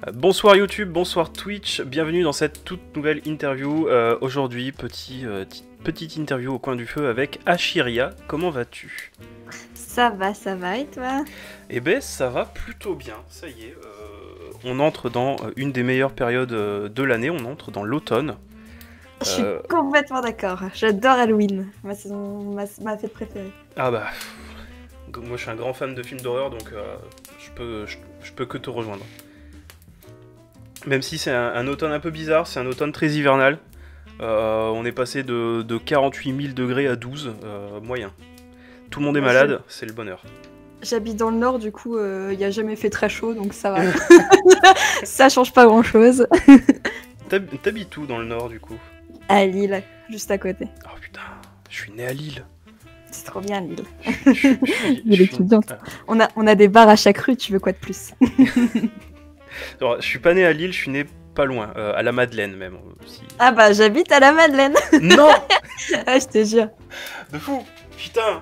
Bonsoir YouTube, bonsoir Twitch, bienvenue dans cette toute nouvelle interview. Aujourd'hui, petite interview au coin du feu avec Ashiria. Comment vas-tu? Ça va, et toi? Eh ben, ça va plutôt bien, ça y est. On entre dans une des meilleures périodes de l'année, on entre dans l'automne. Je suis complètement d'accord, j'adore Halloween, ma fête préférée. Ah bah, moi je suis un grand fan de films d'horreur, donc je peux que te rejoindre. Même si c'est un automne un peu bizarre, c'est un automne très hivernal. On est passé de 48 000 degrés à 12, moyen. Tout le monde est malade, c'est le bonheur. J'habite dans le nord, du coup, il n'y a jamais fait très chaud, donc ça va. Ça change pas grand-chose. T'habites où dans le nord, du coup? À Lille, juste à côté. Oh putain, je suis né à Lille. C'est trop bien, Lille. Lille étudiante. On a des bars à chaque rue, tu veux quoi de plus? Alors, je suis pas né à Lille, je suis né pas loin, à la Madeleine même. Si... Ah bah j'habite à la Madeleine. Non. Ah je te jure. De fou, putain.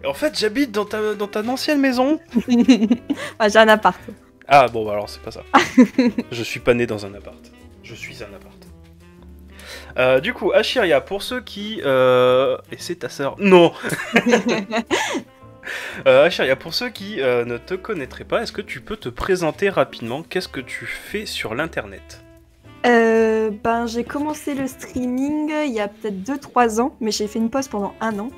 En fait j'habite dans ta ancienne maison. Ah, j'ai un appart. Ah bon bah alors c'est pas ça. Je suis pas né dans un appart. Je suis un appart. Du coup, Ashiria, pour ceux qui... Et c'est ta sœur? Non. Ashiria, pour ceux qui ne te connaîtraient pas, est-ce que tu peux te présenter rapidement? Qu'est-ce que tu fais sur l'internet? J'ai commencé le streaming il y a peut-être 2-3 ans, mais j'ai fait une pause pendant 1 an.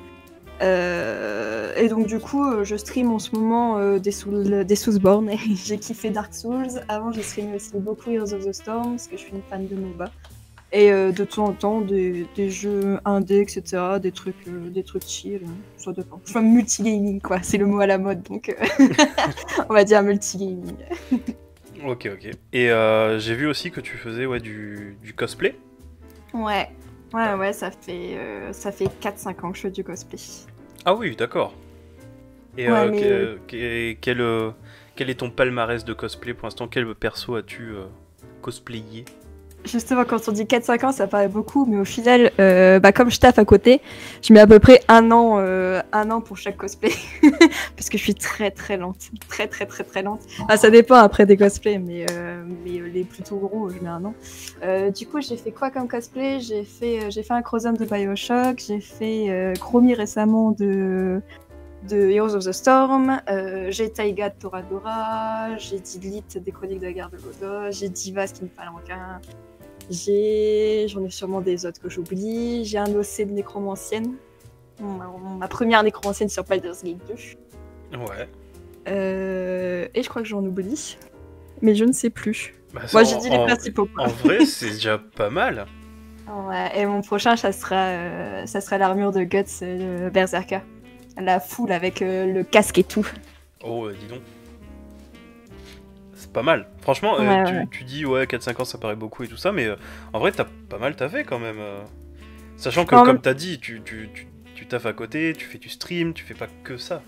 Et donc du coup, je stream en ce moment des Soulsborne. J'ai kiffé Dark Souls. Avant, j'ai streamé aussi beaucoup Heroes of the Storm, parce que je suis une fan de MOBA. Et de temps en temps, des jeux indés, etc., des trucs chill, ça dépend. Je fais multigaming, quoi, c'est le mot à la mode, donc on va dire multigaming. Ok. Et j'ai vu aussi que tu faisais du cosplay. Ouais, ça fait 4-5 ans que je fais du cosplay. Ah oui, d'accord. Et quel est ton palmarès de cosplay pour l'instant? Quel perso as-tu cosplayé? Justement, quand on dit 4-5 ans, ça paraît beaucoup, mais au final, comme je taffe à côté, je mets à peu près 1 an pour chaque cosplay. Parce que je suis très très lente. Très lente. Ah, ça dépend après des cosplays, mais les plutôt gros, je mets 1 an. Du coup, j'ai fait quoi comme cosplay? J'ai fait un Crozone de Bioshock, j'ai fait Chromie récemment de Heroes of the Storm, j'ai Taiga de Toradora, j'ai Didlit des Chroniques de la Guerre de Lodos, j'ai Divas qui me palanquin. J'en ai sûrement des autres que j'oublie. J'ai un OC de nécromancienne. Ma première nécromancienne sur Baldur's Gate 2. Ouais. Et je crois que j'en oublie. Mais je ne sais plus. Moi, j'ai dit les principaux. En vrai, c'est déjà pas mal. Ouais, et mon prochain, ça sera l'armure de Guts Berserker. La foule avec le casque et tout. Oh, dis donc. C'est pas mal. Franchement, tu dis 4-5 ans ça paraît beaucoup et tout ça, mais en vrai t'as pas mal taffé quand même. Sachant que comme t'as dit, tu taffes à côté, tu fais du stream, tu fais pas que ça.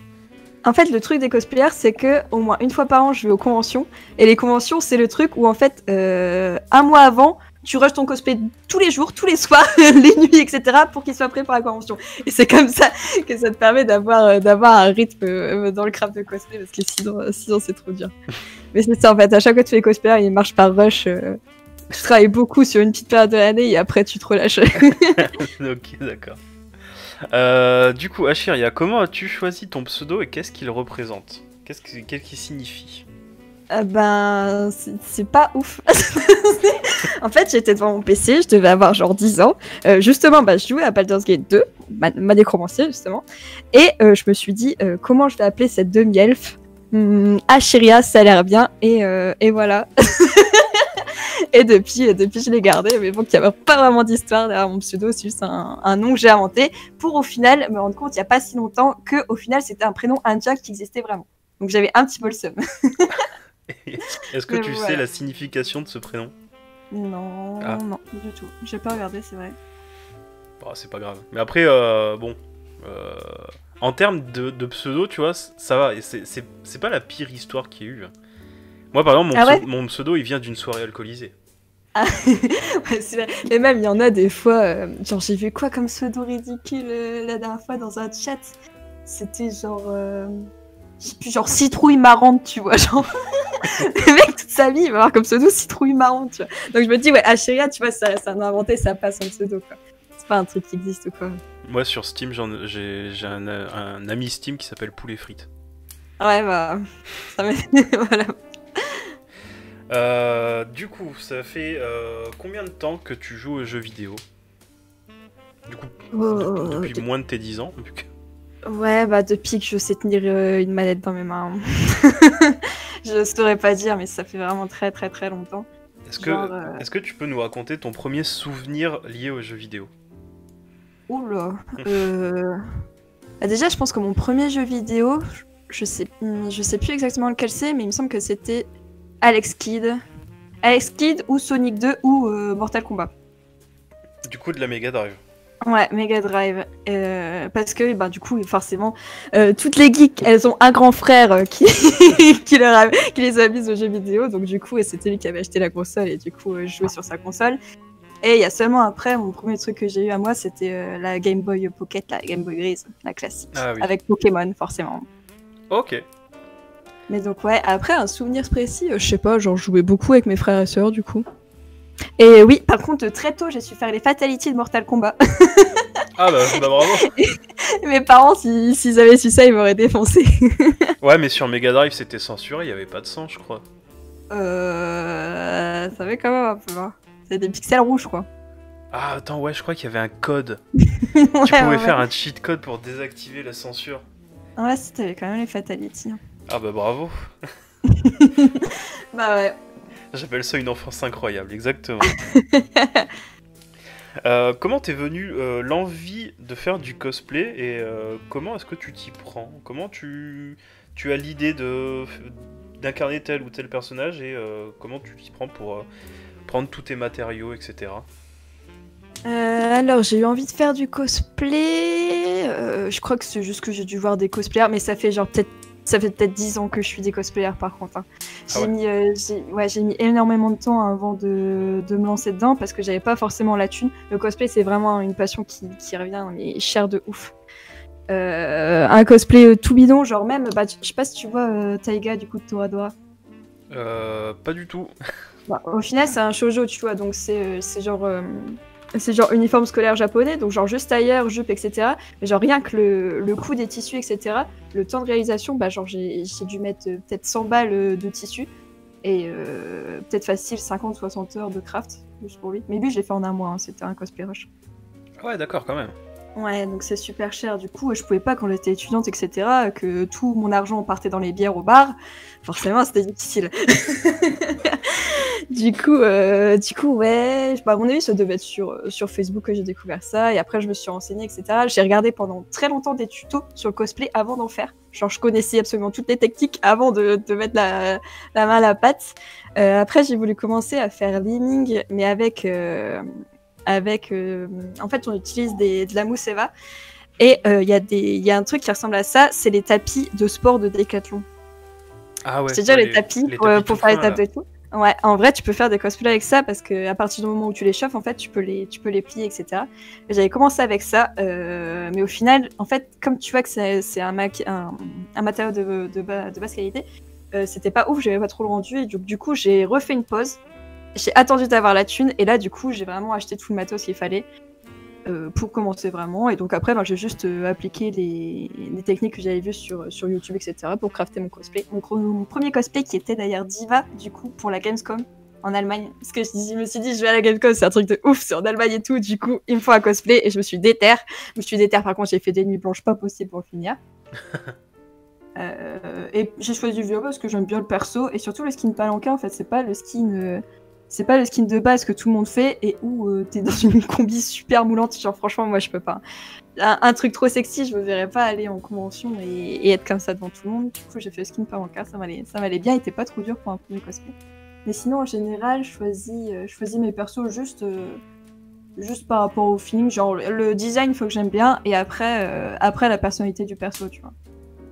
En fait, le truc des cosplayers, c'est que au moins 1 fois par an, je vais aux conventions. Et les conventions, c'est le truc où en fait, 1 mois avant, tu rushes ton cosplay tous les jours, tous les soirs, les nuits, etc. pour qu'il soit prêt pour la convention. Et c'est comme ça que ça te permet d'avoir un rythme dans le craft de cosplay, parce que sinon c'est trop dur. Mais c'est ça en fait, à chaque fois que tu fais cosplayer, il marche par rush. Tu travailles beaucoup sur une petite période de l'année et après tu te relâches. Ok, d'accord. Du coup, Ashiria, comment as-tu choisi ton pseudo et qu'est-ce qu'il représente? Qu'est-ce qu'il signifie? C'est pas ouf. En fait, j'étais devant mon PC, je devais avoir genre 10 ans. Justement, je jouais à Baldur's Gate 2, ma nécromancienne justement. Et je me suis dit, comment je vais appeler cette demi-elfe? Ashiria, ça a l'air bien. Et voilà. Et depuis, je l'ai gardé. Mais bon, il n'y avait pas vraiment d'histoire derrière mon pseudo. C'est juste un nom que j'ai inventé pour au final me rendre compte, il n'y a pas si longtemps, qu'au final, c'était un prénom indien qui existait vraiment. Donc j'avais un petit peu le seum. Est-ce que tu sais la signification de ce prénom? Non, non, du tout. J'ai pas regardé, c'est vrai. Bon, c'est pas grave. Mais après, en termes de pseudo, tu vois, ça va. C'est pas la pire histoire qu'il y a eu. Moi, par exemple, mon pseudo, il vient d'une soirée alcoolisée. Ah, ouais, c'est vrai. Et même, il y en a des fois, genre, j'ai vu quoi comme pseudo ridicule la dernière fois dans un chat? C'était genre... je sais plus, genre citrouille marrante, tu vois, genre... Le mec, toute sa vie, il va avoir comme pseudo citrouille marron, tu vois. Donc je me dis, ouais, Acheria, tu vois, ça a inventé, ça passe en pseudo, quoi. C'est pas un truc qui existe, quoi. Moi, sur Steam, j'ai un ami Steam qui s'appelle Poulet Frites. Ouais, bah... Ça voilà. Du coup, ça fait combien de temps que tu joues aux jeux vidéo? Du coup, depuis moins de tes 10 ans. Ouais, bah depuis que je sais tenir une manette dans mes mains. Je saurais pas dire, mais ça fait vraiment très très très longtemps. Est-ce que tu peux nous raconter ton premier souvenir lié aux jeux vidéo? Oula. Bah déjà, je pense que mon premier jeu vidéo, je sais plus exactement lequel c'est, mais il me semble que c'était Alex Kidd. Alex Kidd ou Sonic 2 ou Mortal Kombat. Du coup, de la Mega Drive. Ouais, Mega Drive. Parce que, bah, du coup, forcément, toutes les geeks, elles ont un grand frère qui... qui les a mises aux jeux vidéo. Donc, du coup, c'était lui qui avait acheté la console et du coup, je jouais sur sa console. Et il y a seulement après, mon premier truc que j'ai eu à moi, c'était la Game Boy Pocket, la Game Boy Grise, la classique. Ah, oui. Avec Pokémon, forcément. Ok. Mais donc, ouais, après, un souvenir précis, je sais pas, genre, je jouais beaucoup avec mes frères et sœurs, du coup. Et oui, par contre, très tôt, j'ai su faire les fatalities de Mortal Kombat. Ah bah bravo. Mes parents, s'ils avaient su ça, ils m'auraient défoncé. Ouais, mais sur Mega Drive, c'était censuré, il y avait pas de sang, je crois. Ça avait quand même un peu, hein. C'est des pixels rouges, quoi. Ah, attends, ouais, je crois qu'il y avait un code. Ouais, Tu pouvais ouais. faire un cheat code pour désactiver la censure. Ouais, c'était quand même les fatalities. Ah bah bravo. Bah ouais. J'appelle ça une enfance incroyable, exactement. Comment t'es venue l'envie de faire du cosplay et comment est-ce que tu t'y prends? Comment tu as l'idée d'incarner tel ou tel personnage et comment tu t'y prends pour prendre tous tes matériaux, etc. Alors, j'ai eu envie de faire du cosplay. Je crois que c'est juste que j'ai dû voir des cosplayers, mais ça fait peut-être 10 ans que je suis des cosplayers par contre. Hein. J'ai mis énormément de temps avant de me lancer dedans parce que j'avais pas forcément la thune. Le cosplay, c'est vraiment une passion qui revient, mais cher de ouf. Un cosplay tout bidon, genre même, bah, je sais pas si tu vois Taiga du coup de Toradora. Pas du tout. Bah, au final, c'est un shoujo, tu vois, donc c'est genre. C'est genre uniforme scolaire japonais, donc genre juste tailleur, jupe, etc. Mais genre rien que le coût des tissus, etc. Le temps de réalisation, bah genre j'ai dû mettre peut-être 100 balles de tissu. Et peut-être facile 50-60 heures de craft, juste pour lui. Mais lui, je l'ai fait en un mois, hein, c'était un cosplay rush. Ouais, d'accord, quand même. Ouais, donc c'est super cher. Du coup, je pouvais pas, quand j'étais étudiante, etc., que tout mon argent partait dans les bières au bar. Forcément, c'était difficile. Du coup, ouais, bah, à mon avis, ça devait être sur Facebook que j'ai découvert ça. Et après, je me suis renseignée, etc. J'ai regardé pendant très longtemps des tutos sur le cosplay avant d'en faire. Genre, je connaissais absolument toutes les techniques avant de mettre la main à la pâte. Après, j'ai voulu commencer à faire Liming, mais avec en fait, on utilise de la mousse Eva. Et il y a un truc qui ressemble à ça, c'est les tapis de sport de Decathlon. Ah ouais. C'est-à-dire les tapis pour faire les tapes et tout. Ouais, en vrai, tu peux faire des cosplays avec ça parce que à partir du moment où tu les chauffes, en fait, tu peux les plier, etc. Et j'avais commencé avec ça, mais au final, en fait, comme tu vois que c'est un matériau de basse qualité, c'était pas ouf, j'avais pas trop le rendu, et du coup, j'ai refait une pause. J'ai attendu d'avoir la thune, et là, du coup, j'ai vraiment acheté tout le matos qu'il fallait pour commencer vraiment. Et donc après, ben, j'ai juste appliqué les techniques que j'avais vues sur YouTube, etc. pour crafter mon cosplay. Mon premier cosplay qui était d'ailleurs Diva, du coup, pour la Gamescom en Allemagne. Parce que je me suis dit, je vais à la Gamescom, c'est un truc de ouf, c'est en Allemagne et tout. Du coup, il me faut un cosplay et je me suis déterre. Par contre, j'ai fait des nuits blanches pas possibles pour le finir. Et j'ai choisi Vio parce que j'aime bien le perso et surtout le skin palanquin, en fait, c'est pas le skin de base que tout le monde fait et où t'es dans une combi super moulante. Genre, franchement, moi, je peux pas. Un truc trop sexy, je me verrais pas aller en convention et être comme ça devant tout le monde. Du coup, j'ai fait le skin palanquin, ça m'allait bien, il était pas trop dur pour un premier cosplay. Mais sinon, en général, je choisis mes persos juste par rapport au feeling. Genre, le design, il faut que j'aime bien et après la personnalité du perso, tu vois.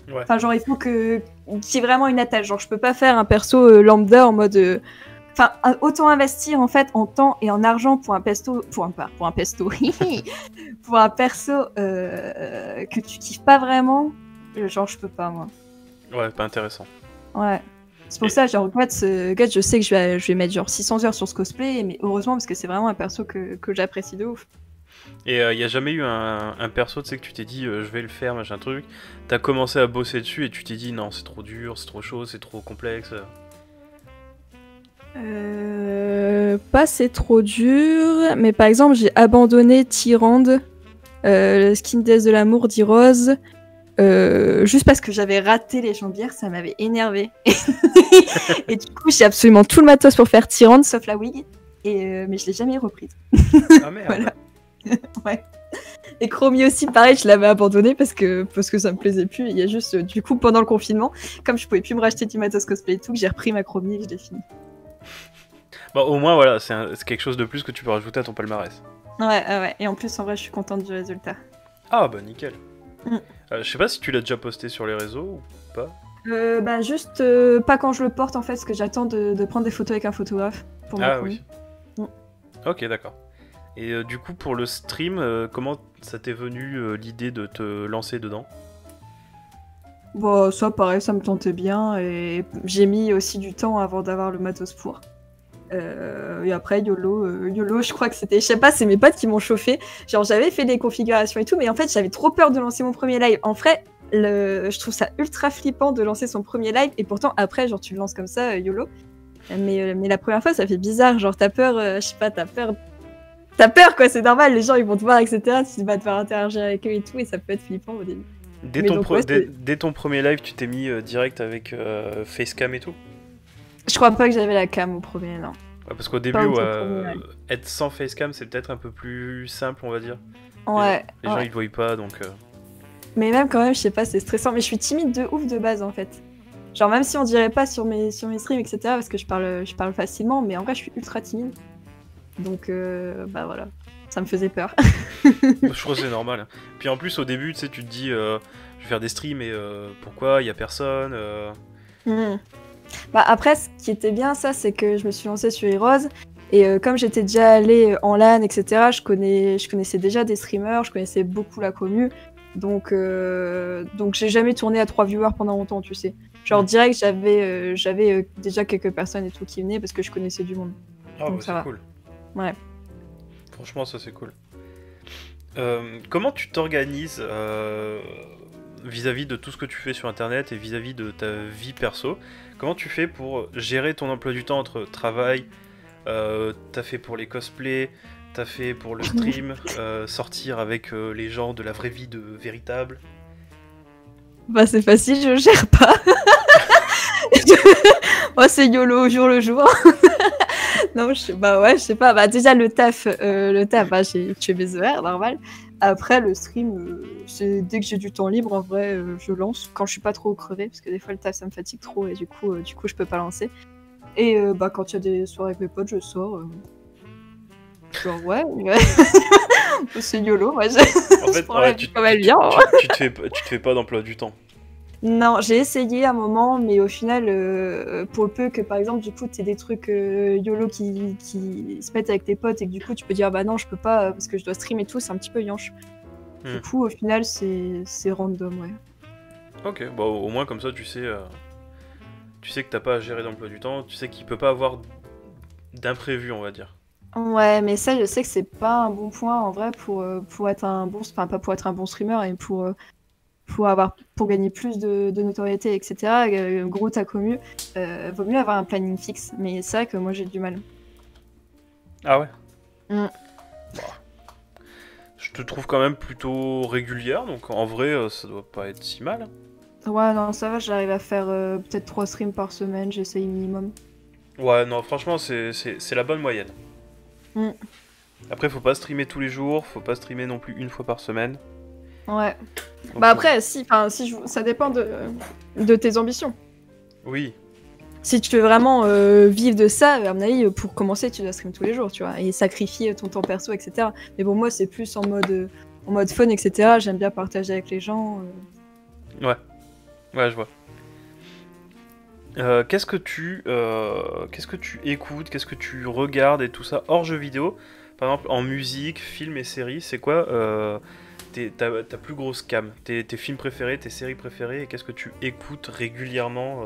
Ouais. Enfin, genre, il faut qu'il y ait vraiment une attache. Genre, je peux pas faire un perso lambda en mode... Enfin, autant investir en fait en temps et en argent pour un perso que tu kiffes pas vraiment. Genre, je peux pas, moi. Ouais, pas intéressant. Ouais. C'est pour ça, genre, Guts, je sais que je vais mettre genre 600 heures sur ce cosplay, mais heureusement, parce que c'est vraiment un perso que j'apprécie de ouf. Et il y a jamais eu un perso, tu sais, que tu t'es dit je vais le faire, machin truc. T'as commencé à bosser dessus et tu t'es dit non, c'est trop dur, c'est trop chaud, c'est trop complexe. Pas c'est trop dur, mais par exemple, j'ai abandonné Tyrande, le skin déesse de l'amour d'Heroes, juste parce que j'avais raté les jambières, ça m'avait énervé. Et du coup, j'ai absolument tout le matos pour faire Tyrande, sauf la wig, mais je l'ai jamais reprise. Ah merde. Voilà. Ouais. Et Chromie aussi, pareil, je l'avais abandonné parce que ça me plaisait plus. Il y a juste, du coup, pendant le confinement, comme je pouvais plus me racheter du matos cosplay et tout, j'ai repris ma Chromie et je l'ai fini. Bon, au moins, voilà, c'est quelque chose de plus que tu peux rajouter à ton palmarès. Ouais. Et en plus, en vrai, je suis contente du résultat. Ah bah nickel. Mm. Je sais pas si tu l'as déjà posté sur les réseaux ou pas. Juste pas quand je le porte en fait, parce que j'attends de prendre des photos avec un photographe pour ma Chromie. Oui. Ok, d'accord. Et du coup, pour le stream, comment ça t'est venu l'idée de te lancer dedans? Bon, ça pareil, ça me tentait bien et j'ai mis aussi du temps avant d'avoir le matos pour. Et après, YOLO, je crois que c'était, je sais pas, c'est mes potes qui m'ont chauffé. Genre, j'avais fait des configurations et tout, mais en fait, j'avais trop peur de lancer mon premier live. En vrai, je trouve ça ultra flippant de lancer son premier live et pourtant, après, genre, tu le lances comme ça, YOLO. Mais la première fois, ça fait bizarre. Genre, t'as peur, je sais pas, t'as peur, quoi, c'est normal, les gens ils vont te voir, etc. Tu vas devoir interagir avec eux et tout, et ça peut être flippant au début. Dès ton premier live, tu t'es mis direct avec Facecam et tout? Je crois pas que j'avais la cam au premier, non. Ouais, parce qu'au début, être sans Facecam, c'est peut-être un peu plus simple, on va dire. Ouais. Les gens ils te voient pas, donc... Mais même quand même, je sais pas, c'est stressant. Mais je suis timide de ouf de base, en fait. Genre, même si on dirait pas sur mes streams, etc., parce que je parle facilement, mais en vrai, je suis ultra timide. Donc, bah voilà, ça me faisait peur. Je trouve que c'est normal. Puis en plus, au début, tu sais, tu te dis, je vais faire des streams et pourquoi il y a personne Bah après, ce qui était bien, ça, c'est que je me suis lancée sur Heroes. Et comme j'étais déjà allée en LAN, etc., je connaissais déjà des streamers, je connaissais beaucoup la commu. Donc j'ai jamais tourné à 3 viewers pendant longtemps, tu sais. Genre direct, j'avais déjà quelques personnes et tout qui venaient parce que je connaissais du monde. Ah bah c'est cool. Ouais. Franchement, ça c'est cool. Comment tu t'organises vis-à-vis de tout ce que tu fais sur internet et vis-à-vis de ta vie perso? Comment tu fais pour gérer ton emploi du temps entre travail, t'as fait pour les cosplays, t'as fait pour le stream, sortir avec les gens de la vraie vie de véritable? Bah c'est facile, je gère pas. Moi c'est YOLO au jour le jour. Non, je sais pas. Bah déjà le taf, bah, je fais mes horaires, normal. Après le stream, c'est dès que j'ai du temps libre, en vrai, je lance quand je suis pas trop crevée, parce que des fois le taf ça me fatigue trop et du coup je peux pas lancer. Et bah quand il y a des soirées avec mes potes, je sors. Genre ouais. C'est YOLO, moi. En fait, tu te fais pas d'emploi du temps. Non, j'ai essayé à un moment, mais au final, pour le peu que par exemple, du coup, t'aies des trucs YOLO qui se mettent avec tes potes et que du coup, tu peux dire bah non, je peux pas parce que je dois stream et tout, c'est un petit peu yanche. Du coup, au final, c'est random, ouais. Ok, bah au moins comme ça, tu sais que t'as pas à gérer d'emploi du temps, tu sais qu'il peut pas avoir d'imprévu, on va dire. Ouais, mais ça, je sais que c'est pas un bon point en vrai pour être un bon, enfin pas pour être un bon streamer et pour gagner plus de notoriété, etc. Gros, ta commu, vaut mieux avoir un planning fixe. Mais c'est vrai que moi, j'ai du mal. Ah ouais. Bah, je te trouve quand même plutôt régulière, donc en vrai, ça doit pas être si mal. Ouais, non, ça va, j'arrive à faire peut-être 3 streams par semaine, j'essaye minimum. Ouais, non, franchement, c'est la bonne moyenne. Après, faut pas streamer tous les jours, faut pas streamer non plus une fois par semaine. Ouais. Donc, bah après, ça dépend de tes ambitions. Oui. Si tu veux vraiment vivre de ça, à mon avis, pour commencer, tu dois stream tous les jours, tu vois, et sacrifier ton temps perso, etc. Mais bon, moi, c'est plus en mode fun, etc. J'aime bien partager avec les gens. Ouais, je vois. Qu'est-ce que tu écoutes, qu'est-ce que tu regardes et tout ça hors jeux vidéo? Par exemple, en musique, films et séries, c'est quoi ta plus grosse cam, tes films préférés, tes séries préférées, et qu'est-ce que tu écoutes régulièrement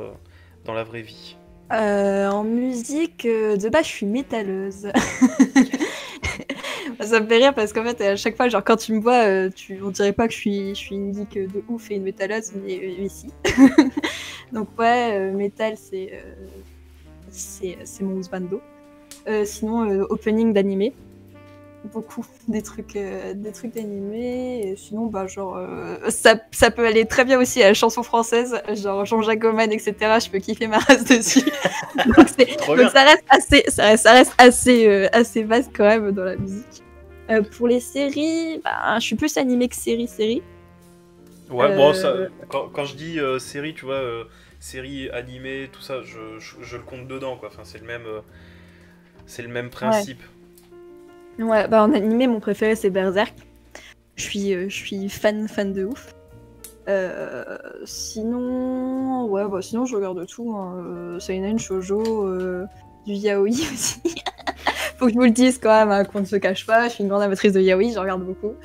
dans la vraie vie? En musique, de base, je suis métalleuse. Ça me fait rire parce qu'en fait, à chaque fois, genre, quand tu me vois, on dirait pas que je suis une geek de ouf et une métalleuse, mais si. Donc ouais, métal, c'est mon husbando. Sinon, opening d'animé. Beaucoup des trucs d'animé. Et sinon, bah, genre, ça peut aller très bien aussi à la chanson française, genre Jean-Jacques Goldman, etc. Je peux kiffer ma race dessus. donc ça reste assez vaste quand même dans la musique. Pour les séries, bah, je suis plus animée que série. Ouais, bon, ça, quand je dis série, tu vois, série animée, tout ça, je le compte dedans, quoi. Enfin, c'est le même principe. Ouais, bah en animé, mon préféré c'est Berserk. Je suis fan de ouf. Sinon, sinon je regarde tout. Hein. Seinen, shoujo, du yaoi aussi. Faut que je vous le dise quand même, hein, qu'on ne se cache pas. Je suis une grande amatrice de yaoi, j'en regarde beaucoup.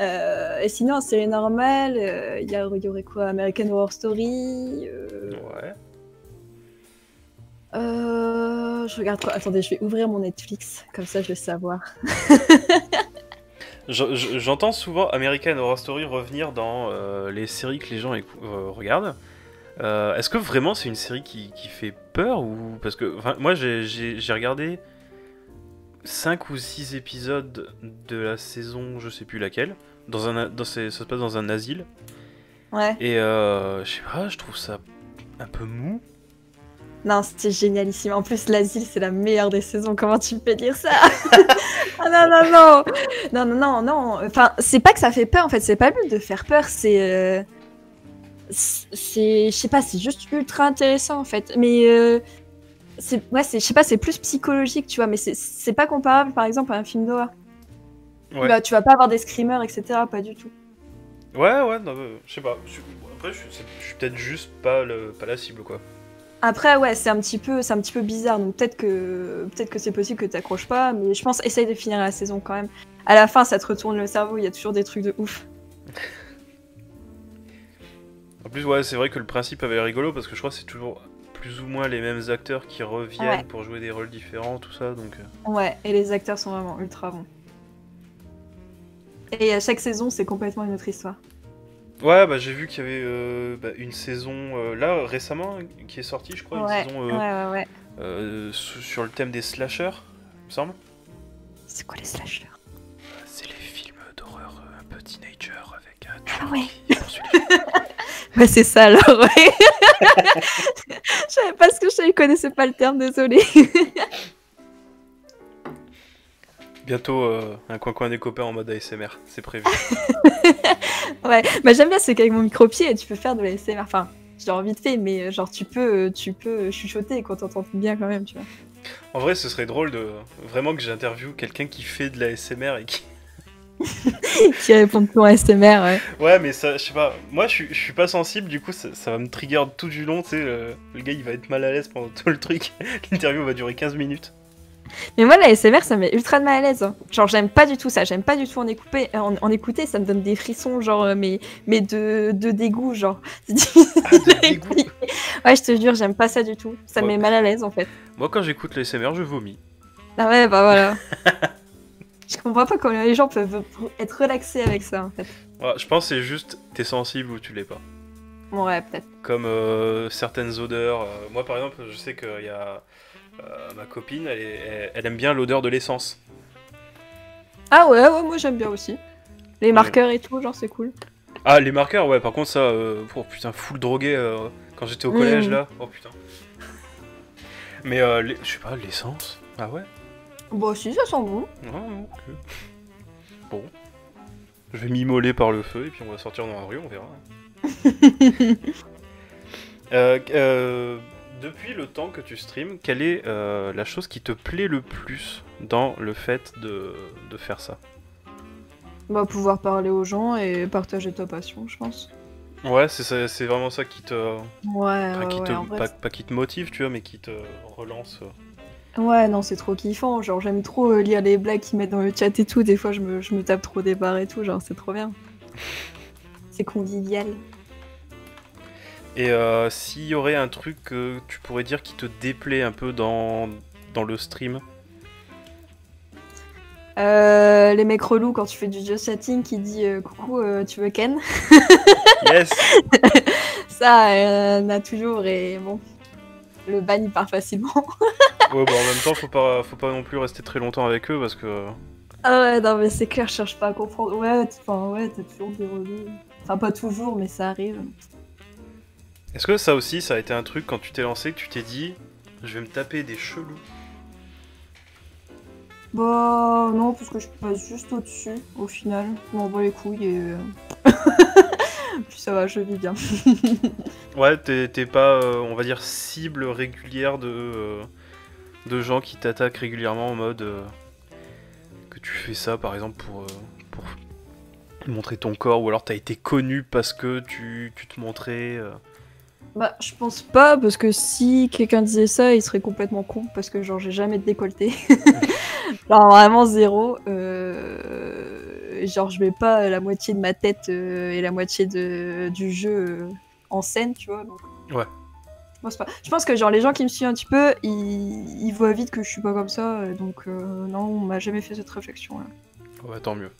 Et sinon, en série normale, il y aurait quoi? American Horror Story. Ouais. Je regarde quoi? Attendez, je vais ouvrir mon Netflix, comme ça je vais savoir. J'entends souvent American Horror Story revenir dans les séries que les gens regardent. Est-ce que vraiment c'est une série qui fait peur ou parce que moi j'ai regardé 5 ou 6 épisodes de la saison, je sais plus laquelle, ça se passe dans un asile. Ouais. Et je sais pas, je trouve ça un peu mou. Non, c'était génialissime. En plus, l'asile, c'est la meilleure des saisons. Comment tu me fais dire ça? Ah non. Enfin, c'est pas que ça fait peur, en fait. C'est pas le but de faire peur. Je sais pas, c'est juste ultra intéressant, en fait. Mais, je sais pas, c'est plus psychologique, tu vois. Mais c'est pas comparable, par exemple, à un film d'horreur. Ouais. Bah, tu vas pas avoir des screamers, etc. Pas du tout. Ouais, non, je sais pas. Après, je suis peut-être juste pas la cible, quoi. Après, ouais, c'est un petit peu bizarre, donc peut-être que c'est possible que t'accroches pas, mais je pense essaye de finir la saison quand même. À la fin, ça te retourne le cerveau, il y a toujours des trucs de ouf. En plus, ouais, c'est vrai que le principe avait rigolo parce que je crois que c'est toujours plus ou moins les mêmes acteurs qui reviennent pour jouer des rôles différents, tout ça, donc. Ouais, et les acteurs sont vraiment ultra bons. Et à chaque saison, c'est complètement une autre histoire. Ouais, bah j'ai vu qu'il y avait une saison là récemment qui est sortie, je crois, une saison sur le thème des slashers, il me semble. C'est quoi les slashers? C'est les films d'horreur un peu teenager avec un tueur qui poursuit les gens. Ouais, c'est ça alors, ouais. Je savais pas ce que je connaissais pas le terme, désolé. Bientôt un coin des copains en mode ASMR, c'est prévu. Ouais, bah j'aime bien, c'est qu'avec mon micro-pied, tu peux faire de la ASMR. Enfin, genre vite fait, mais genre tu peux chuchoter quand t'entends bien quand même, tu vois. En vrai, ce serait drôle de vraiment que j'interviewe quelqu'un qui fait de la ASMR et qui... qui répond ton ASMR, ouais. Ouais, mais ça, je sais pas, moi je suis pas sensible, du coup ça va me trigger tout du long, tu sais, le gars il va être mal à l'aise pendant tout le truc, l'interview va durer 15 minutes. Mais moi, la ASMR, ça me met ultra de mal à l'aise. Hein. Genre, j'aime pas du tout ça. J'aime pas du tout en écouter. Ça me donne des frissons, genre, mais de dégoût, genre. Ah, de dégoût. Ouais, je te jure, j'aime pas ça du tout. Ça me met mal à l'aise, en fait. Moi, quand j'écoute l'ASMR, je vomis. Ah ouais, bah voilà. Je comprends pas comment les gens peuvent être relaxés avec ça, en fait. Ouais, je pense que c'est juste, t'es sensible ou tu l'es pas. Ouais, peut-être. Comme certaines odeurs. Moi, par exemple, je sais qu'il y a... ma copine, elle aime bien l'odeur de l'essence. Ah ouais, moi j'aime bien aussi. Les marqueurs et tout, genre c'est cool. Ah, les marqueurs, ouais, par contre ça, oh putain, full drogué quand j'étais au collège là, oh putain. Mais je sais pas, l'essence, ah ouais. Bah si, ça sent bon. Ah, ok. Bon. Je vais m'immoler par le feu et puis on va sortir dans la rue, on verra. Depuis le temps que tu streams, quelle est la chose qui te plaît le plus dans le fait de faire ça? Bah pouvoir parler aux gens et partager ta passion, je pense. Ouais, c'est vraiment ça qui te... Ouais, pas qui te motive, tu vois, mais qui te relance. Ouais, non, c'est trop kiffant. Genre, j'aime trop lire les blagues qu'ils mettent dans le chat et tout. Des fois, je me tape trop des barres et tout. Genre, c'est trop bien. C'est convivial. Et s'il y aurait un truc que tu pourrais dire qui te déplaît un peu dans le stream? Les mecs relous quand tu fais du just chatting qui dit coucou, tu veux Ken? Yes. Ça, on a toujours et bon, le ban il part facilement. Ouais, bah en même temps, faut pas non plus rester très longtemps avec eux parce que. Ah ouais, non mais c'est clair, je cherche pas à comprendre. Ouais, t'as toujours des relous. Enfin, pas toujours, mais ça arrive. Est-ce que ça aussi, ça a été un truc quand tu t'es lancé que tu t'es dit, je vais me taper des chelous? Bah non, parce que je passe juste au-dessus, au final. Je m'en bats les couilles et... Puis ça va, je vis bien. Ouais, t'es pas, on va dire, cible régulière de gens qui t'attaquent régulièrement en mode que tu fais ça par exemple pour montrer ton corps, ou alors t'as été connu parce que tu te montrais. Bah, je pense pas, parce que si quelqu'un disait ça, il serait complètement con, parce que genre j'ai jamais de décolleté. Genre vraiment zéro. Genre je mets pas la moitié de ma tête et la moitié du jeu en scène, tu vois. Donc... Ouais. Je pense que genre les gens qui me suivent un petit peu, ils voient vite que je suis pas comme ça, donc non, on m'a jamais fait cette réflexion là. Ouais, tant mieux.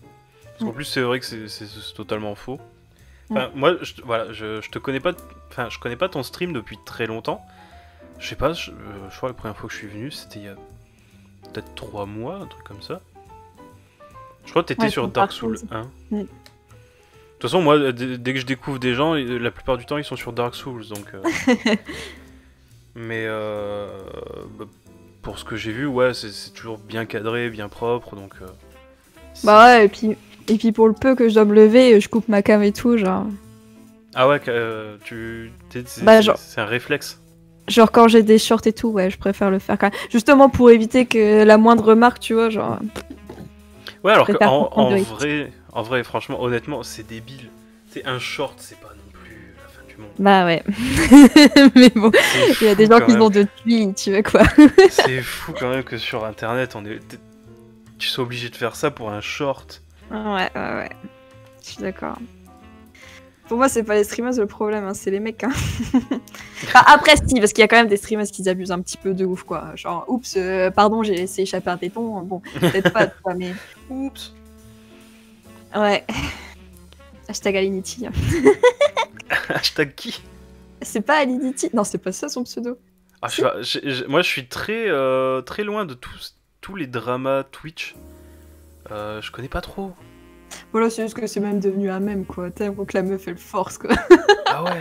Parce qu'en plus c'est vrai que c'est totalement faux. Enfin, moi, je te connais pas, enfin, je connais pas ton stream depuis très longtemps. Je sais pas, je crois que la première fois que je suis venu, c'était il y a peut-être 3 mois, un truc comme ça. Je crois que t'étais sur Dark Souls 1. De toute façon, moi, dès que je découvre des gens, la plupart du temps, ils sont sur Dark Souls, donc... Mais pour ce que j'ai vu, ouais, c'est toujours bien cadré, bien propre, donc... Bah ouais, et puis pour le peu que je dois me lever, je coupe ma cam et tout, genre... Ah ouais, c'est un réflexe. Genre quand j'ai des shorts et tout, ouais, je préfère le faire quand même. Justement pour éviter que la moindre remarque, tu vois, genre... Ouais, alors en vrai, franchement, honnêtement, c'est débile. C'est un short, c'est pas non plus la fin du monde. Bah ouais. Mais bon, il y a des gens qui sont de tuiles, tu vois quoi. C'est fou quand même que sur internet, tu sois obligé de faire ça pour un short. Ouais. Je suis d'accord. Pour moi, c'est pas les streamers le problème, hein, c'est les mecs. Hein. Enfin, après, si, parce qu'il y a quand même des streamers qui abusent un petit peu de ouf, quoi. Genre, oups, pardon, j'ai laissé échapper un téton. Bon, peut-être pas, quoi, mais. Oups. Ouais. Hashtag Alinity. Hashtag qui? C'est pas Alinity? Non, c'est pas ça son pseudo. Ah, moi, je suis très loin de tous les dramas Twitch. Je connais pas trop. Voilà, c'est juste que c'est même devenu un mème, quoi. Tellement que la meuf, elle force, quoi. Ah ouais.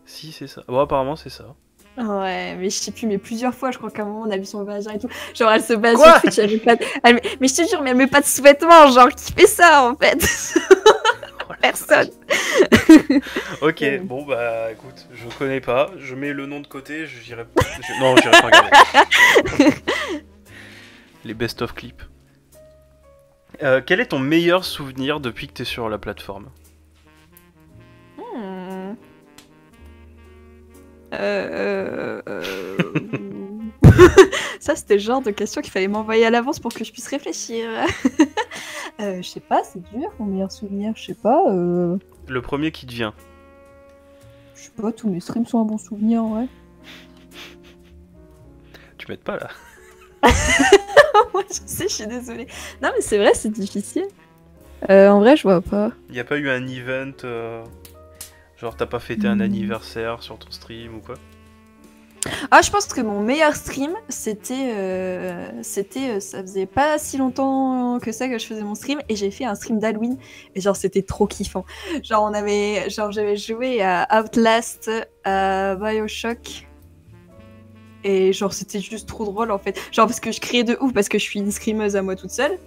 Si, c'est ça. Bon, apparemment, c'est ça. Ouais, mais je sais plus, mais plusieurs fois, je crois qu'à un moment, on a vu son vagin et tout. Genre, elle se base sur Twitch, elle met pas mais je te jure, mais elle met pas de sous-vêtements, genre, qui fait ça, en fait? Personne. Ok, bon, bah, écoute, je connais pas. Je mets le nom de côté, j'irai... Non, j'irai pas regarder. Les best-of clips. Quel est ton meilleur souvenir depuis que t'es sur la plateforme? Ça, c'était le genre de question qu'il fallait m'envoyer à l'avance pour que je puisse réfléchir. Je sais pas, c'est dur, mon meilleur souvenir, je sais pas. Le premier qui te vient. Je sais pas, tous mes streams sont un bon souvenir, ouais. Tu m'aides pas, là. Ouais, je sais, je suis désolée. Non, mais c'est vrai, c'est difficile. En vrai, je vois pas. Y a pas eu un event... Genre, t'as pas fêté un anniversaire sur ton stream ou quoi? Ah, je pense que mon meilleur stream, c'était... ça faisait pas si longtemps que ça que je faisais mon stream, et j'ai fait un stream d'Halloween, et genre, c'était trop kiffant. Genre, j'avais joué à Outlast, à Bioshock, et genre, c'était juste trop drôle, en fait. Genre, parce que je criais de ouf, parce que je suis une screameuse à moi toute seule.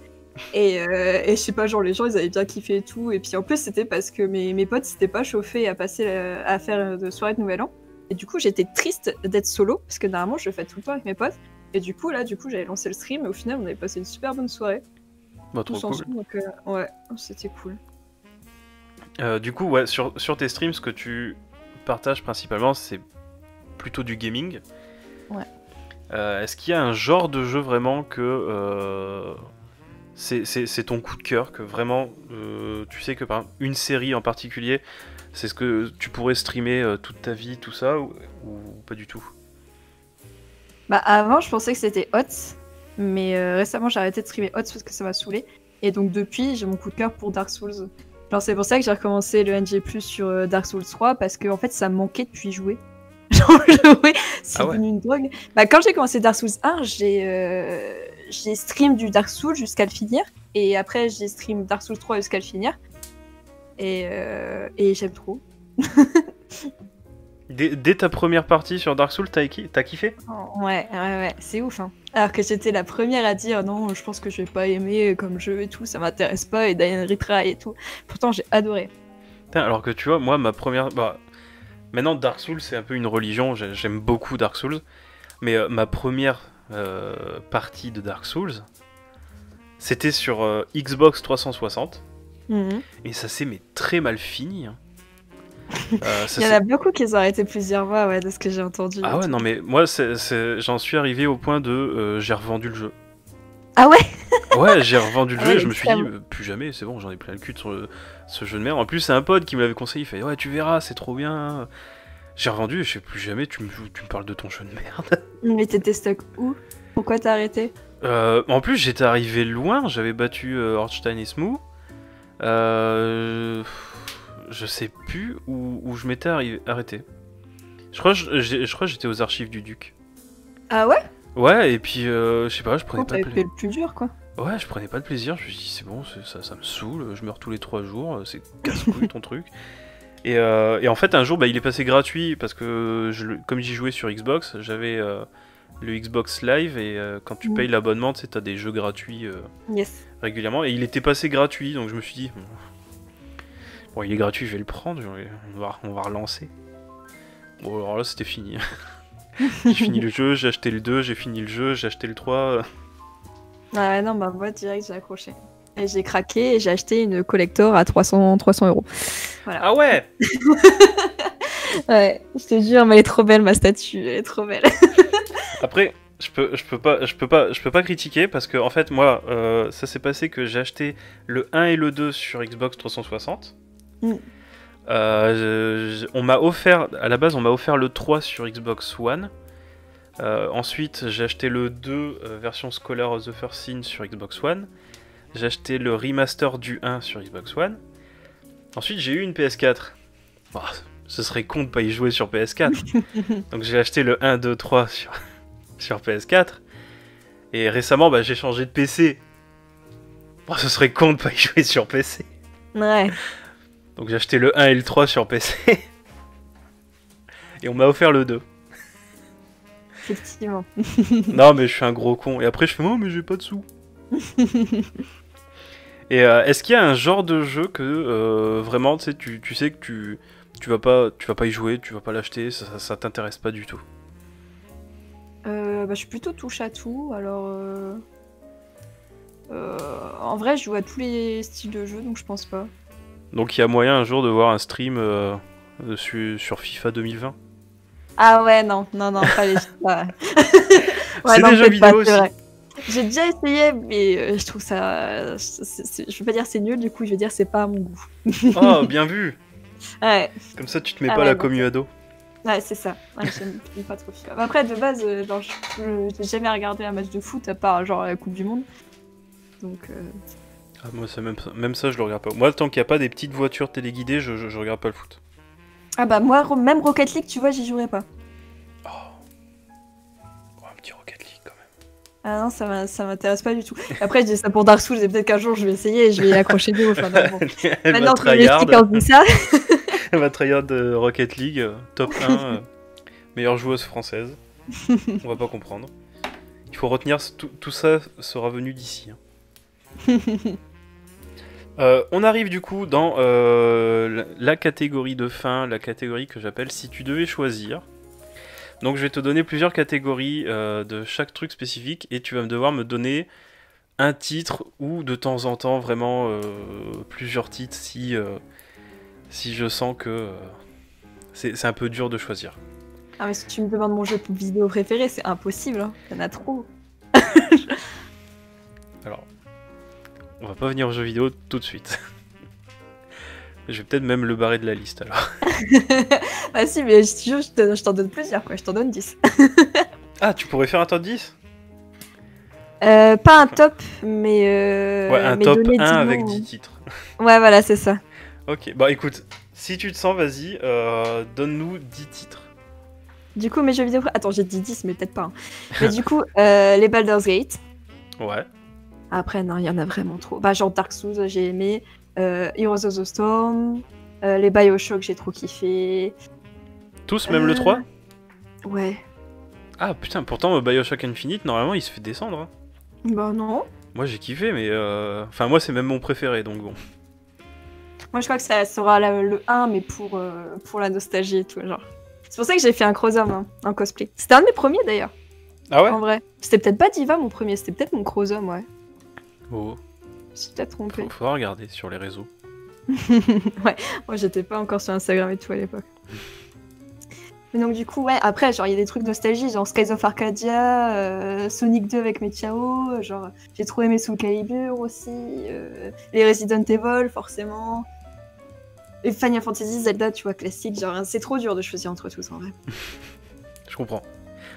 Et je sais pas, genre les gens ils avaient bien kiffé et tout. Et puis en plus c'était parce que mes potes s'étaient pas chauffés à faire de soirée de Nouvel An. Et du coup j'étais triste d'être solo, parce que normalement je le fais tout le temps avec mes potes. Et du coup j'avais lancé le stream et au final on avait passé une super bonne soirée. Bah trop cool. Ensemble, donc ouais, c'était cool. Du coup ouais, sur tes streams, ce que tu partages principalement c'est plutôt du gaming. Ouais. Est-ce qu'il y a un genre de jeu vraiment que c'est ton coup de cœur, que vraiment, tu sais que par exemple, une série en particulier, c'est ce que tu pourrais streamer toute ta vie, tout ça, ou pas du tout? Bah avant, je pensais que c'était HOTS, mais récemment j'ai arrêté de streamer HOTS parce que ça m'a saoulé. Et donc depuis, j'ai mon coup de cœur pour Dark Souls. Genre c'est pour ça que j'ai recommencé le NG+ sur Dark Souls 3 parce que en fait ça me manquait depuis jouer. Genre jouer, c'est Ah ouais. devenu une drogue. Bah quand j'ai commencé Dark Souls 1, j'ai stream du Dark Souls jusqu'à le finir. Et après j'ai stream Dark Souls 3 jusqu'à le finir. Et j'aime trop. Dès ta première partie sur Dark Souls, t'as kiffé? Ouais, c'est ouf. Hein. Alors que j'étais la première à dire non, je pense que je vais pas aimer comme jeu et tout, ça m'intéresse pas, et Diane Retry et tout. Pourtant, j'ai adoré. Putain, alors que tu vois, moi, ma première. Bah, maintenant, Dark Souls, c'est un peu une religion, j'aime beaucoup Dark Souls, mais ma première partie de Dark Souls, c'était sur Xbox 360, et ça s'est mais très mal fini. Hein. Il y en a beaucoup qui ont arrêté plusieurs fois, ouais, de ce que j'ai entendu. Ah ouais, non, mais moi, j'en suis arrivé au point de j'ai revendu le jeu. Ah ouais. Ouais, j'ai revendu le jeu et je me suis dit, extrême. plus jamais, c'est bon, j'en ai plein le cul sur ce jeu de merde. En plus, c'est un pote qui me l'avait conseillé, il fait, ouais, tu verras, c'est trop bien. J'ai revendu et je sais plus jamais, tu me parles de ton jeu de merde. Mais t'étais stuck où? Pourquoi t'as arrêté? En plus, j'étais arrivé loin, j'avais battu Ornstein et Smooth. Je sais plus où je m'étais arrêté. Je crois que j'étais aux archives du Duc. Ah ouais? Ouais, et puis je sais pas, je prenais pas T'avais de fait plaisir. le plus dur, quoi. Ouais, je prenais pas de plaisir, je me suis dit c'est bon, ça me saoule, je meurs tous les 3 jours, c'est casse-couille ton truc. Et en fait, un jour, bah, il est passé gratuit parce que comme j'y jouais sur Xbox, j'avais le Xbox Live et quand tu payes l'abonnement, tu sais, t'as des jeux gratuits Yes. régulièrement. Et il était passé gratuit, donc je me suis dit, bon, il est gratuit, je vais le prendre, on va relancer. Bon, alors là, c'était fini. J'ai fini le jeu, j'ai acheté le 2, j'ai fini le jeu, j'ai acheté le 3. Ouais, non, bah moi, direct, j'ai accroché. Et j'ai craqué et j'ai acheté une collector à 300 €. Voilà. Ah ouais. Ouais, je te jure, mais elle est trop belle, ma statue, elle est trop belle. Après, je peux pas critiquer parce que en fait moi ça s'est passé que j'ai acheté le 1 et le 2 sur Xbox 360. On m'a offert à la base, on m'a offert le 3 sur Xbox One. Ensuite, j'ai acheté le 2 version Scholar of the First Sin sur Xbox One. J'ai acheté le remaster du 1 sur Xbox One. Ensuite, j'ai eu une PS4. Oh, ce serait con de pas y jouer sur PS4. Donc j'ai acheté le 1, 2, 3 sur PS4. Et récemment, bah, j'ai changé de PC. Oh, ce serait con de pas y jouer sur PC. Ouais. Donc j'ai acheté le 1 et le 3 sur PC. Et on m'a offert le 2. Effectivement. Non, mais je suis un gros con. Et après, je fais, oh, mais j'ai pas de sous. Et est-ce qu'il y a un genre de jeu que vraiment, tu sais que tu vas pas y jouer, tu vas pas l'acheter, ça t'intéresse pas du tout? Bah, je suis plutôt touche à tout, alors... en vrai, je joue à tous les styles de jeux, donc je pense pas. Donc il y a moyen un jour de voir un stream sur FIFA 2020? Ah ouais, non, pas les... Ouais, C'est non, des jeux peut-être pas, vidéo aussi. c'est vrai. J'ai déjà essayé, mais je trouve ça... Je veux pas dire c'est nul, du coup, je veux dire c'est pas à mon goût. Oh, bien vu. Ouais. Comme ça, tu te mets Ah pas ouais, la bon, commu ado. Ouais, c'est ça. Ouais, j'aime pas trop FIFA. Après, de base, genre, j'ai jamais regardé un match de foot à part genre la Coupe du Monde. Donc... Ah, moi, même ça, je le regarde pas. Moi, tant qu'il n'y a pas des petites voitures téléguidées, je regarde pas le foot. Ah bah moi, même Rocket League, tu vois, j'y jouerais pas. Oh, un petit Rocket League quand même. Ah non, ça m'intéresse pas du tout. Après, je dis ça pour Dark Souls, et peut-être qu'un jour je vais essayer et je vais accrocher de ouf. Bon. Elle Maintenant va que je m'explique tryhard. quand je dis ça. Elle va tryhard de Rocket League, top 1, meilleure joueuse française. On va pas comprendre. Il faut retenir, tout ça sera venu d'ici. Hein. On arrive du coup dans la catégorie de fin, la catégorie que j'appelle si tu devais choisir. Donc je vais te donner plusieurs catégories de chaque truc spécifique et tu vas devoir me donner un titre ou de temps en temps vraiment plusieurs titres si je sens que c'est un peu dur de choisir. Ah mais si tu me demandes mon jeu vidéo préféré, c'est impossible, hein. Il y en a trop. Alors, On va pas venir aux jeux vidéo tout de suite. Je vais peut-être même le barrer de la liste alors. Ah si, mais je t'en donne plusieurs, quoi. Je t'en donne 10. Ah, tu pourrais faire un top 10? Pas un top, mais... Ouais, un mais top donner 1 10 avec noms. 10 titres. Ouais, voilà, c'est ça. Ok, bah écoute, si tu te sens, vas-y, donne-nous 10 titres. Du coup, mes jeux vidéo... Attends, j'ai dit 10, mais peut-être pas. Hein. Mais du coup, les Baldur's Gate. Ouais. Après, non, il y en a vraiment trop. Bah, genre Dark Souls, j'ai aimé. Heroes of the Storm. Les Bioshock, j'ai trop kiffé. Tous, même le 3? Ouais. Ah putain, pourtant Bioshock Infinite, normalement, il se fait descendre. Hein. Bah non. Moi, j'ai kiffé, mais... Enfin, moi, c'est même mon préféré, donc bon. Moi, je crois que ça sera le 1, mais pour la nostalgie et tout, genre. C'est pour ça que j'ai fait un Crozom, hein, en cosplay. C'était un de mes premiers, d'ailleurs, Ah ouais? en vrai. C'était peut-être pas Diva, mon premier, c'était peut-être mon Crozom, ouais. Oh, Je me suis peut-être trompée. faudra regarder sur les réseaux. Ouais, moi, j'étais pas encore sur Instagram et tout à l'époque. Mais donc, du coup, ouais, après, genre, il y a des trucs nostalgie, genre Skies of Arcadia, Sonic 2 avec mes Chiao, genre, j'ai trop aimé Soul Calibur aussi, les Resident Evil, forcément. Et Final Fantasy, Zelda, tu vois, classique, genre, c'est trop dur de choisir entre tous, en vrai. Je comprends.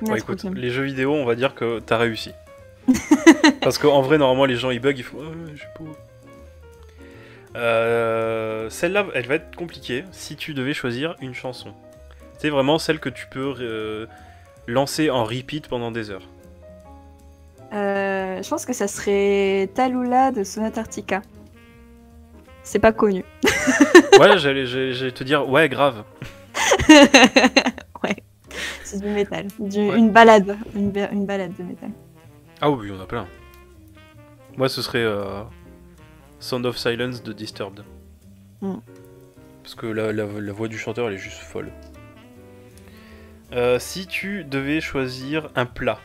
Il y en a Bon, trop écoute, qui aiment. les jeux vidéo, on va dire que t'as réussi. Parce qu'en vrai, normalement, les gens ils bug, ils font je sais pas. Celle-là, elle va être compliquée si tu devais choisir une chanson. C'est vraiment celle que tu peux lancer en repeat pendant des heures. Je pense que ça serait Talula de Sonata Arctica. C'est pas connu. Ouais, j'allais te dire, ouais, grave. Ouais, c'est du métal. Ouais. Une balade. Une balade de métal. Ah oui, il y en a plein. Moi, ce serait Sound of Silence de Disturbed. Mm. Parce que la voix du chanteur, elle est juste folle. Si tu devais choisir un plat,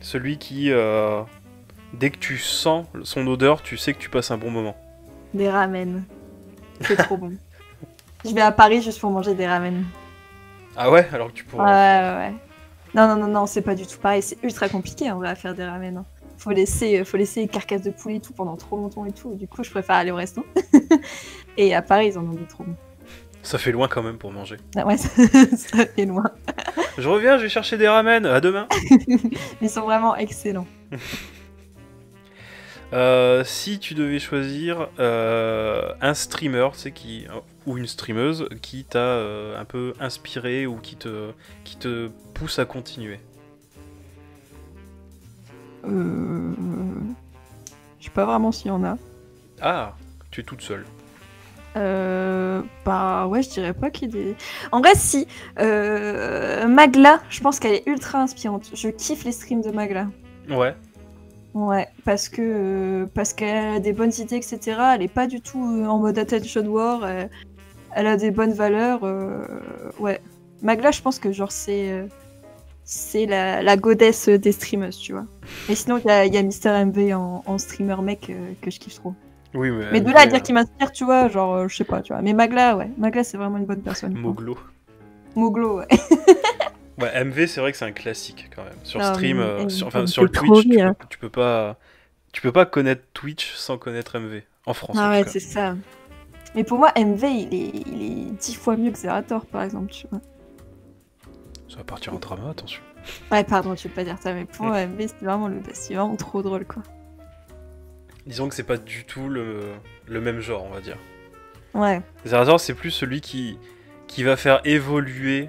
celui qui, dès que tu sens son odeur, tu sais que tu passes un bon moment. Des ramen. C'est trop bon. Je vais à Paris juste pour manger des ramen. Ah ouais, alors que tu Ouais, pourrais... ouais. Non, c'est pas du tout pareil. C'est ultra compliqué en vrai à faire des ramen. Hein. Faut laisser carcasse de poulet et tout pendant trop longtemps et tout. Du coup, je préfère aller au resto. Et à Paris, ils en ont des trop bons. Ça fait loin quand même pour manger. Ah ouais, ça fait loin. Je reviens, je vais chercher des ramen, à demain. Ils sont vraiment excellents. Si tu devais choisir un streamer, c'est qui ou une streameuse qui t'a un peu inspiré ou qui te pousse à continuer. Je sais pas vraiment s'il y en a. Ah, tu es toute seule. Bah ouais, je dirais pas qu'il est... En vrai, si. Magla, je pense qu'elle est ultra inspirante. Je kiffe les streams de Magla. Ouais. Ouais, parce qu'elle a des bonnes idées, etc. Elle est pas du tout en mode attention war. Elle a des bonnes valeurs. Ouais. Magla, je pense que genre c'est la goddess des streamers, tu vois. Et sinon, il y a Mister MV en streamer mec que je kiffe trop. Oui, Mais de là à dire qu'il m'inspire, tu vois, genre, je sais pas, tu vois. Mais Magla, ouais. Magla, c'est vraiment une bonne personne. Moglo. Moglo, ouais. Ouais, MV, c'est vrai que c'est un classique quand même. Sur Non, stream, mais sur elle le fait trop Twitch, rire. tu peux pas connaître Twitch sans connaître MV. En France, en Ah tout ouais, cas. c'est ça. Mais pour moi, MV, il est 10 fois mieux que Zerator, par exemple, tu vois. Ça va partir en drama, attention. Ouais, pardon, tu veux pas dire ça, mais pour moi, MV, c'est vraiment le best. C'est vraiment trop drôle, quoi. Disons que c'est pas du tout le même genre, on va dire. Ouais. Zerator, c'est plus celui qui va faire évoluer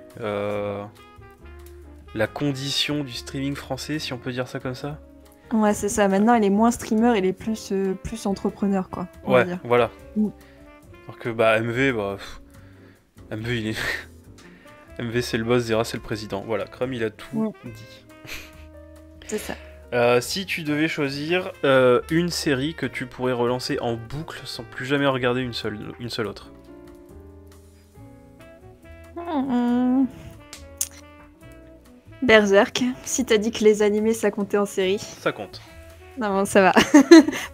la condition du streaming français, si on peut dire ça comme ça. Ouais, c'est ça. Maintenant, il est moins streamer, il est plus entrepreneur, quoi. On va Ouais, dire. voilà. Mm. Alors que bah MV, MV il est... MV c'est le boss, Zera c'est le président. Voilà, Crum il a tout dit. C'est ça. Si tu devais choisir une série que tu pourrais relancer en boucle sans plus jamais regarder une seule autre. Berserk, si t'as dit que les animés ça comptait en série. Ça compte. Non, bon, ça va.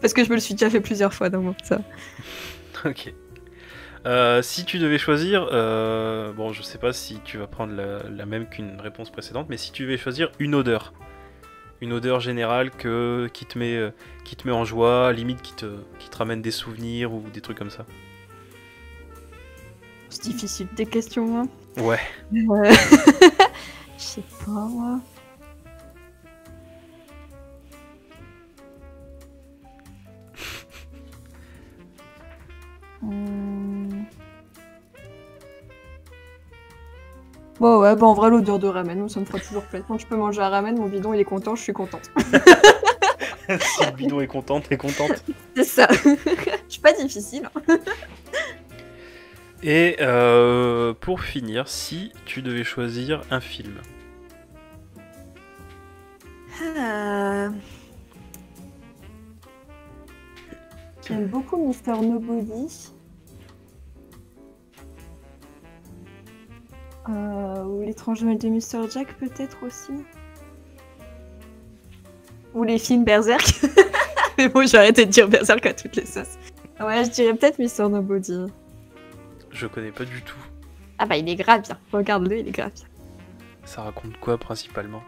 Parce que je me le suis déjà fait plusieurs fois, donc bon, ça va. Ok. Si tu devais choisir, bon je sais pas si tu vas prendre la même qu'une réponse précédente, mais si tu devais choisir une odeur, une odeur générale qui te met en joie, limite qui te ramène des souvenirs ou des trucs comme ça. C'est difficile tes questions, hein. Ouais. Je sais pas, moi. Bon, ouais, bah en vrai, l'odeur de ramen, ça me fera toujours plaisir. Quand je peux manger un ramen, mon bidon il est content, je suis contente. Si le bidon est content, t'es contente. C'est ça. Je suis pas difficile. Et pour finir, si tu devais choisir un film. J'aime beaucoup Mister Nobody. Ou L'étrange Noël de Mr. Jack, peut-être aussi. Ou les films Berserk. Mais bon, j'ai arrêté de dire Berserk à toutes les sauces. Ouais, je dirais peut-être Mister Nobody. Je connais pas du tout. Ah bah, il est grave bien. Regarde-le, il est grave bien. Ça raconte quoi principalement?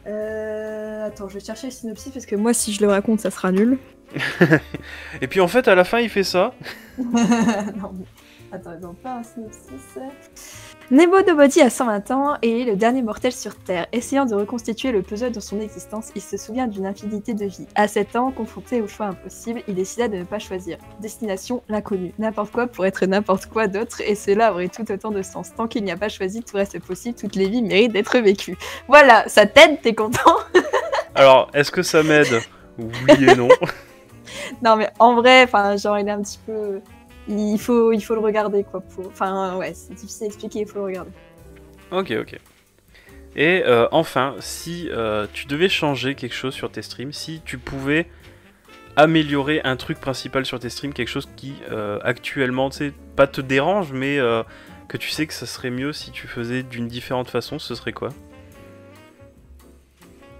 Attends, je vais chercher le synopsis parce que moi, si je le raconte, ça sera nul. Et puis en fait, à la fin, il fait ça. Non, mais... Attends, ils ont pas un synopsis. Nebo Nobody a 120 ans et est le dernier mortel sur Terre. Essayant de reconstituer le puzzle de son existence, il se souvient d'une infinité de vies. À 7 ans, confronté au choix impossible, il décida de ne pas choisir. Destination, l'inconnu. N'importe quoi pour être n'importe quoi d'autre, et cela aurait tout autant de sens. Tant qu'il n'y a pas choisi, tout reste possible, toutes les vies méritent d'être vécues. Voilà, ça t'aide, t'es content? Alors, est-ce que ça m'aide? Oui et non. Non mais en vrai, enfin, genre il est un petit peu... Il faut le regarder, quoi. Enfin, ouais, c'est difficile à expliquer, il faut le regarder. Ok. Et enfin, si tu devais changer quelque chose sur tes streams, si tu pouvais améliorer un truc principal sur tes streams, quelque chose qui actuellement, tu sais, pas te dérange, mais que tu sais que ça serait mieux si tu faisais d'une différente façon, ce serait quoi?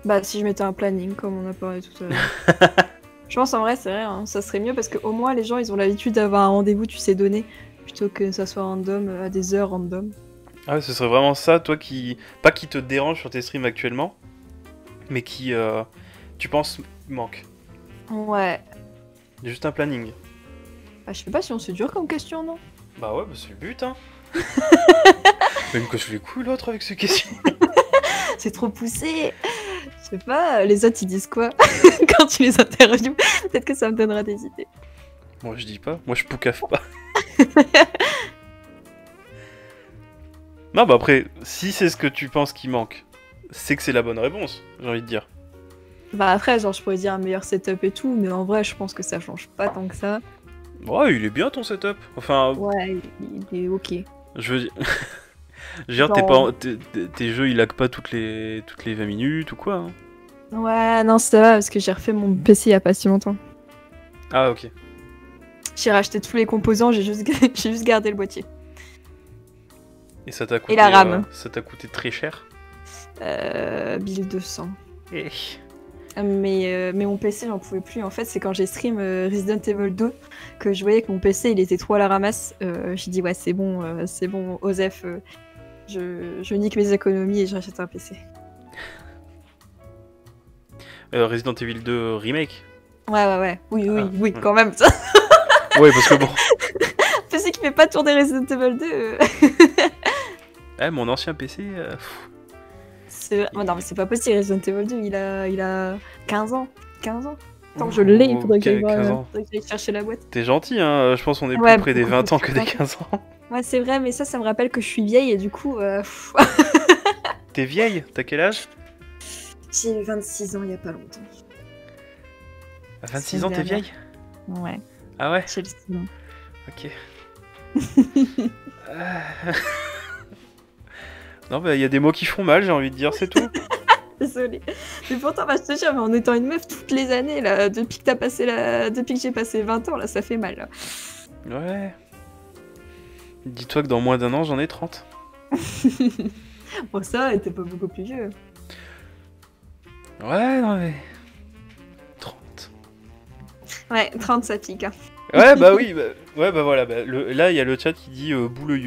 Bah, si je mettais un planning, comme on a parlé tout à l'heure. Je pense en vrai, c'est vrai, hein, ça serait mieux parce qu'au moins les gens ils ont l'habitude d'avoir un rendez-vous, tu sais, donné, plutôt que ça soit random, à des heures random. Ah ouais, ce serait vraiment ça, toi qui... Pas qui te dérange sur tes streams actuellement, mais qui, tu penses, manque. Ouais. Juste un planning. Bah, je sais pas si on se dur comme question, non? Bah ouais, bah c'est le but, hein. Même que je les couilles l'autre avec ces questions. C'est trop poussé. Je sais pas, les autres ils disent quoi quand tu les interviews? Peut-être que ça me donnera des idées. Moi je dis pas, moi je poucaffe pas. Non bah après, si c'est ce que tu penses qui manque, c'est que c'est la bonne réponse, j'ai envie de dire. Bah après, genre je pourrais dire un meilleur setup et tout, mais en vrai je pense que ça change pas tant que ça. Ouais, il est bien ton setup. Enfin... Ouais, il est ok. Je veux dire... Je veux dire, Genre... tes jeux ils lag pas toutes les 20 minutes ou quoi, hein. Ouais, non, ça va parce que j'ai refait mon PC il y a pas si longtemps. Ah ok. J'ai racheté tous les composants, j'ai juste... j'ai juste gardé le boîtier. Et ça t'a coûté... Et la RAM. Ça t'a coûté très cher. 1200. Eh. Mais mon PC, j'en pouvais plus. En fait, c'est quand j'ai stream Resident Evil 2 que je voyais que mon PC, il était trop à la ramasse. J'ai dit, ouais, c'est bon, Osef, je nique mes économies et j'achète un PC. Resident Evil 2 Remake. Ouais. Oui, Ah. quand même. Ouais, parce que bon... PC qui fait pas tourner Resident Evil 2. mon ancien PC... Oh, non, mais c'est pas possible, Resident Evil 2, il a 15 ans. 15 ans. Tant que je l'ai, il faudrait que j'aille chercher la boîte. T'es gentil, hein, je pense qu'on est Ouais, plus près des 20 ans que des 15 ans. Ouais, c'est vrai, mais ça me rappelle que je suis vieille et du coup... T'es vieille? T'as quel âge? J'ai eu 26 ans il y a pas longtemps. À 26 ans, t'es vieille? Ouais. Ah ouais? J'ai le style. Ok. Non, bah, y a des mots qui font mal, j'ai envie de dire, c'est tout. Désolée. Mais pourtant, bah, je te jure, mais en étant une meuf toutes les années, là, depuis que j'ai passé 20 ans, là, ça fait mal. Là. Ouais. Dis-toi que dans moins d'un an, j'en ai 30. Bon, ça, t'es pas beaucoup plus vieux. Ouais, non mais... 30. Ouais, 30, ça pique. Hein. Ouais, bah oui, ouais, bah voilà. Là, il y a le chat qui dit bouleux.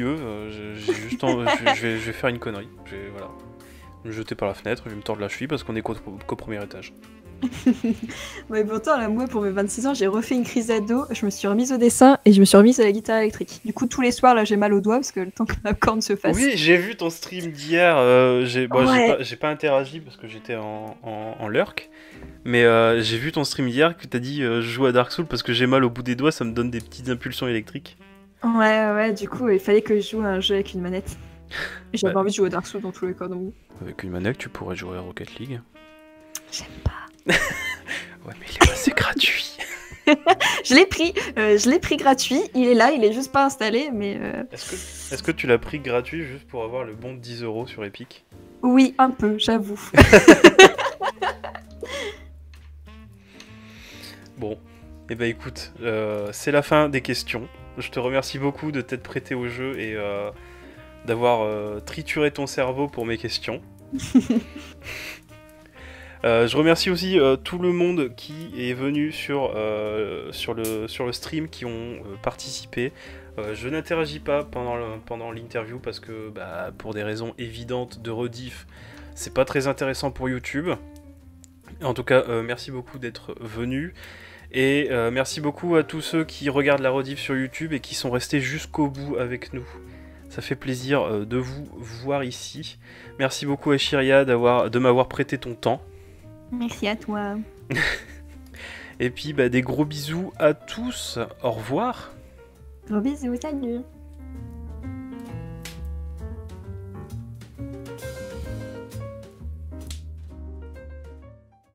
Je vais faire une connerie. Voilà. me jeter par la fenêtre, je vais me tordre la cheville parce qu'on est qu'au premier étage. Ouais, pourtant, là, moi, pour mes 26 ans, j'ai refait une crise d'ado, je me suis remise au dessin et je me suis remise à la guitare électrique. Du coup, tous les soirs, là, j'ai mal aux doigts parce que le temps que ma corne se fasse. Oui, j'ai vu ton stream d'hier. Ouais. J'ai pas interagi parce que j'étais en lurk. Mais j'ai vu ton stream d'hier que t'as dit je joue à Dark Souls parce que j'ai mal au bout des doigts, ça me donne des petites impulsions électriques. Ouais, du coup, il fallait que je joue à un jeu avec une manette. Et j'avais Ouais. envie de jouer à Dark Souls dans tous les cas, donc Avec une manette, tu pourrais jouer à Rocket League. j'aime pas. Ouais, mais il est passé gratuit. Je l'ai pris gratuit, il est là, il est juste pas installé, mais Est-ce que tu l'as pris gratuit juste pour avoir le bon de 10 € sur Epic? oui, un peu, j'avoue. Bon, et bah écoute, c'est la fin des questions. Je te remercie beaucoup de t'être prêté au jeu et d'avoir trituré ton cerveau pour mes questions. Je remercie aussi tout le monde qui est venu sur le stream, qui ont participé. Je n'interagis pas pendant l'interview parce que pour des raisons évidentes de rediff, c'est pas très intéressant pour YouTube. En tout cas, merci beaucoup d'être venu. Et merci beaucoup à tous ceux qui regardent la rediff sur YouTube et qui sont restés jusqu'au bout avec nous. Ça fait plaisir de vous voir ici. Merci beaucoup à Shiria de m'avoir prêté ton temps. Merci à toi. Et puis des gros bisous à tous. Au revoir. Gros bisous, salut.